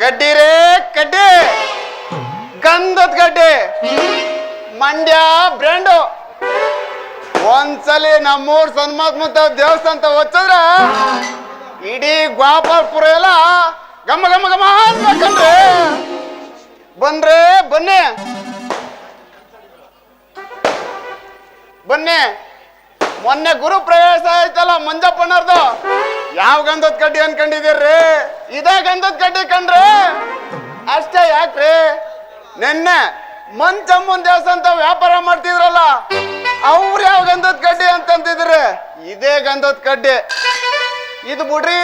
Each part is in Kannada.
ಕಡ್ಡಿ ರೇ ಕಡ್ಡಿ, ಗಂಧದ ಕಡ್ಡಿ, ಮಂಡ್ಯ ಬ್ರ್ಯಾಂಡು. ಒಂದ್ಸಲಿ ನಮ್ಮೂರ್ ಸನ್ಮಾತ್ಮಂತ ದೇವಸ್ಥಾನ ಅಂತ ಹೊಚ್ಚದ್ರ ಇಡೀ ಗೋಪಾಲ್ಪುರ ಎಲ್ಲ ಗಮ್ಮ ಗಮ್ಮ ಗಮ್ಮ ಅನ್ಬೇಕಂದ್ರೆ. ಬಂದ್ರೆ ಬನ್ನಿ ಬನ್ನಿ. ಮೊನ್ನೆ ಗುರು ಪ್ರವೇಶ ಆಯ್ತಲ್ಲ ಮಂಜಪ್ಪನವ್ರದು, ಯಾವ ಗಂಧದ ಕಡ್ಡಿ ಅನ್ಕೊಂಡಿದ್ದೀರ್ರಿ? ಇದೇ ಗಂಧದ ಕಡ್ಡಿ ಕಣ್ರಿ. ಅಷ್ಟೇ ಯಾಕ್ರಿ, ನಿನ್ನೆ ಮಂಚಮ್ಮನ್ ದೇವಸ್ಥಾನ ಅಂತ ವ್ಯಾಪಾರ ಮಾಡ್ತಿದ್ರಲ್ಲ, ಅವ್ರು ಯಾವ ಗಂಧದ ಕಡ್ಡಿ ಅಂತಂತಿದ್ರಿ? ಇದೇ ಗಂಧದ ಕಡ್ಡಿ. ಇದು ಬಿಡ್ರಿ,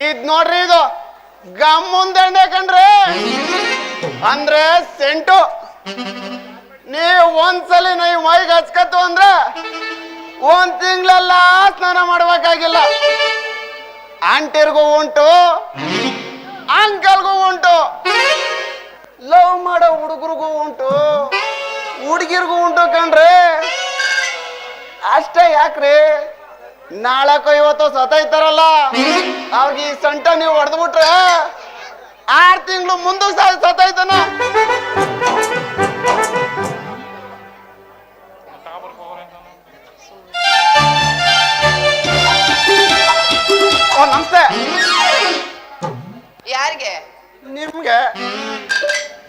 ಇದ್ ನೋಡ್ರಿ, ಇದು ಗಮ್ಮುಂದಂಡೆ ಕಣ್ರಿ. ಅಂದ್ರೆ ಸೆಂಟು. ನೀವು ಒಂದ್ಸಲಿ ನೀವು ಮೈಗೆ ಹಚ್ಕತ್ತು ಅಂದ್ರೆ ಒಂದ್ ತಿಂಗಳೆಲ್ಲ ಸ್ನಾನ ಮಾಡ್ಬೇಕಾಗಿಲ್ಲ. ಆಂಟಿರ್ಗೂ ಉಂಟು, ಅಂಕಲ್ಗೂ ಉಂಟು, ಲವ್ ಮಾಡೋ ಹುಡುಗರಿಗೂ ಉಂಟು, ಹುಡುಗಿರ್ಗೂ ಉಂಟು ಕಣ್ರಿ. ಅಷ್ಟೇ ಯಾಕ್ರಿ, ನಾಳಕ್ಕೋ ಇವತ್ತು ಸತೈತಾರಲ್ಲ ಅವ್ರಿಗೆ ಈ ಸಂಟ ನೀವು ಹೊಡೆದ್ಬಿಟ್ರೆ 6 ತಿಂಗಳು ಮುಂದಕ್ಕೆ ಸತೈತನ. ನಮಸ್ತೆ. ಯಾರಿಗೆ? ನಿಮ್ಗೆ.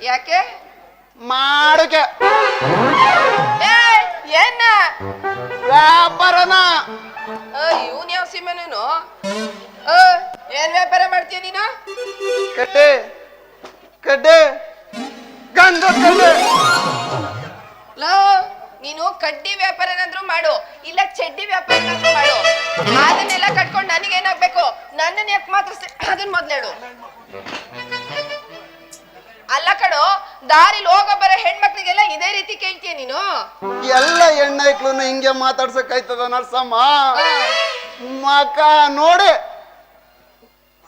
ಯಾಕೆ? ಮಾಡಕ್ಕೆ. ಏನ ವ್ಯಾಪಾರನ. ಇವನ್ ಯಾವ ಸೀಮೆ ನೀನು? ಏನ್ ವ್ಯಾಪಾರ ಮಾಡ್ತೀಯ ನೀನು? ಕಡ್ಡೆ ಕಡ್ಡೆ, ಗಂಧ ಕಡ್ಡೆ. ನೀನು ಕಡ್ಡಿ ವ್ಯಾಪಾರ ಏನಾದ್ರು ಮಾಡು, ಇಲ್ಲ ಚಡ್ಡಿ ವ್ಯಾಪಾರ ಏನಾದ್ರು ಮಾಡು. ಅದನ್ನೆಲ್ಲ ಕಟ್ಕೊಂಡು ನನಗೇನಾಗ್ಬೇಕು? ನನ್ನನ್ನ ಯಾಕೆ ಮಾತ್ರ ಅದನ್ನ ಮೊದ್ಲೇಳು. ಅಲ್ಲ ಕಣೋ, ದಾರಿಲಿ ಹೋಗೋ ಬರೋ ಹೆಣ್ಮಕ್ಳಿಗೆಲ್ಲ ಇದೇ ರೀತಿ ಕೇಳ್ತೀಯ ನೀನು? ಎಲ್ಲ ಹೆಣ್ಣೈಕ್ಳು ಹಿಂಗೆ ಮಾತಾಡ್ಸಕ್ಕಾಯ್ತದ ನರ್ಸಮ್ಮ? ಮಕ ನೋಡಿ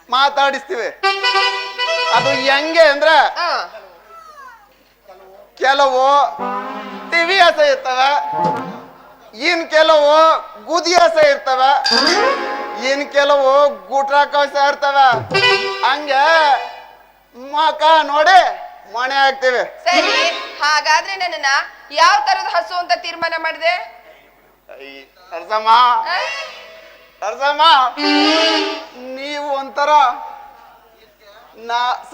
ಮಾತಾಡಿಸ್ತೀವಿ. ಅದು ಹೆಂಗೆ ಅಂದ್ರೆ, ಕೆಲವು ತಿವಿ ಹಸ ಇರ್ತವೆ, ಇನ್ ಕೆಲವು ಗುದಿ ಹಸ ಇರ್ತವೆ, ಇನ್ ಕೆಲವು ಗುಟ್ರಾಕಸ ಇರ್ತವೆ. ಹಂಗೆ ಮಕ ನೋಡಿ ಮಣೆ ಹಾಕ್ತಿವಿ. ಸರಿ, ಹಾಗಾದ್ರೆ ನನ್ನನ್ನ ಯಾವ ತರದ ಹಸು ಅಂತ ತೀರ್ಮಾನ ಮಾಡಿದೆ? ನರಸಮ್ಮ, ನರಸಮ್ಮ, ನೀವು ಒಂಥರ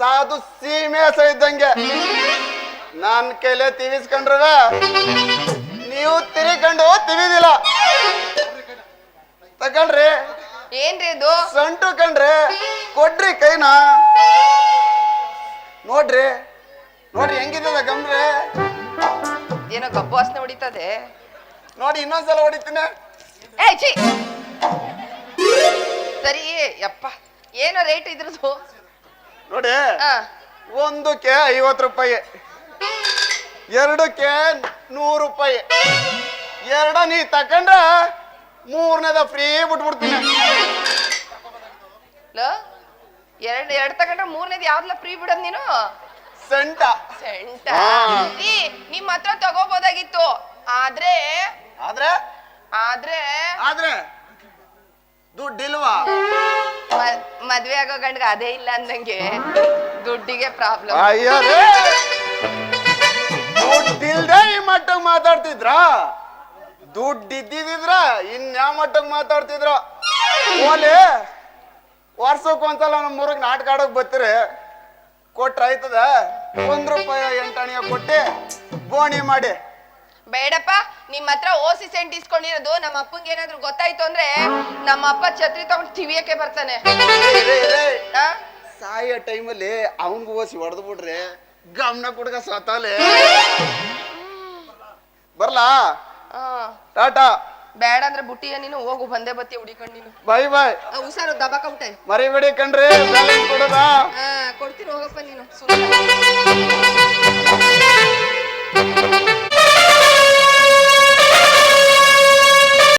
ಸಾಧು ಸೀಮೆ ಹಸ ಇದ್ದಂಗೆ. ನಾನ್ ಕೈಲೇ ತಿವಿಸ್ಕೊಂಡ್ರವ ನೀವು ತಿರಿಕೊಂಡು ತಿವಿದಿಲ್ಲ. ತಗಳ್ರಿ. ಏನ್ರಿ ಇದು? ಸಂಟು ಕಣ್ರಿ, ಕೊಡ್ರಿ ಕೈನ. ನೋಡ್ರಿ ನೋಡ್ರಿ ಹೆಂಗಿದ್ದದ ಗಮ್ರೆ. ಏನೋ ಗಬ್ಬು ವಾಸನೆ ಹೊಡಿತದೆ ನೋಡಿ, ಇನ್ನೊಂದ್ಸಲ ಹೊಡಿತೀನಿ. ಸರಿ ಯಪ್ಪ, ಏನೋ ರೇಟ್ ಇದ್ರದು ನೋಡಿ. ಒಂದಕ್ಕೆ 50 ರೂಪಾಯಿ, ಎರಡಕ್ಕೆ 100 ರೂಪಾಯಿ. ಎರಡ ನೀ ತಕೊಂಡ್ರ ಮೂರನೇದ ಫ್ರೀ ಬಿಟ್ಬಿಡ್ತೀನಿ. ಎರಡು ತಗೊಂಡ್ರೆ ಮೂರನೇದು ಯಾವ್ದಲ್ಲ ಫ್ರೀ ಬಿಡೋದ್ ನೀನು? ಸೆಂಟ. ಸೆಂಟ ನಿಮ್ ಹತ್ರ ತಗೋಬೋದಾಗಿತ್ತು. ಆದ್ರೆ ಆದ್ರೆ ಆದ್ರೆ ಆದ್ರೆ ದುಡ್ಡಿಲ್ವಾ? ಮದ್ವೆ ಆಗೋ ಗಂಡ್ಗ ಅದೇ ಇಲ್ಲ ಅಂದಂಗೆ ದುಡ್ಡಿಗೆ ಪ್ರಾಬ್ಲಮ್. ಅಯ್ಯೋ, ದುಡ್ಡಿಲ್ದೆ ಈ ಮಟ್ಟಕ್ಕೆ ಮಾತಾಡ್ತಿದ್ರ? ದುಡ್ಡಿದ್ದಿದ್ರ ಇನ್ಯಾವ ಮಟ್ಟಕ್ಕೆ ಮಾತಾಡ್ತಿದ್ರ? ಓಲಿ ವರ್ಷಕ್ಕೊಂದ್ಸಲ ನಮ್ಮ ಊರಿಗೆ ನಾಟಕ ಆಡೋಕ್ ಬರ್ತೀರಿ, ಕೊಟ್ರ ಆಯ್ತದ? 1 ರೂಪಾಯಿ 8 ಅಣಿಯ ಕೊಟ್ಟಿ ಬೋಣಿ ಮಾಡಿ. ಬೇಡಪ್ಪ, ನಿಮ್ ಹತ್ರ ಓಸಿ ಸೆಂಟ್ ಇಸ್ಕೊಂಡಿರೋದು ನಮ್ಮ ಅಪ್ಪಂಗೆ ಏನಾದ್ರು ಗೊತ್ತಾಯ್ತು ಅಂದ್ರೆ ನಮ್ಮ ಅಪ್ಪ ಛತ್ರಿ ತಗೊಂಡು ತಿವಿಯಕ್ಕೆ ಬರ್ತಾನೆ. ಸಾಯೋ ಟೈಮಲ್ಲಿ ಅವನ್ಗೂ ಓಸಿ ಹೊಡೆದು ಬಿಡ್ರಿ, ಗಮನ ಕುಡ್ಕ ಸತಾಲೆ. ಬರ್ಲಾ? ಟಾಟಾ. ಬೇಡ ಅಂದ್ರೆ ಬುಟ್ಟಿಯ ನೀನು ಹೋಗು, ಬಂದೇ ಬತ್ತಿ ಹುಡಿಕೊಂಡು ನೀನು. ಬಾಯ್ ಬಾಯ್. ಹುಷಾರು, ದಬಾಕ ಊಟ ಮರಿಬೇಡಿ ಕಣ್ರಿ, ಬ್ಯಾಲೆನ್ಸ್ ಕೊಡೋದ? ಕೊಡ್ತೀನಿ, ಹೋಗಪ್ಪ ನೀನು.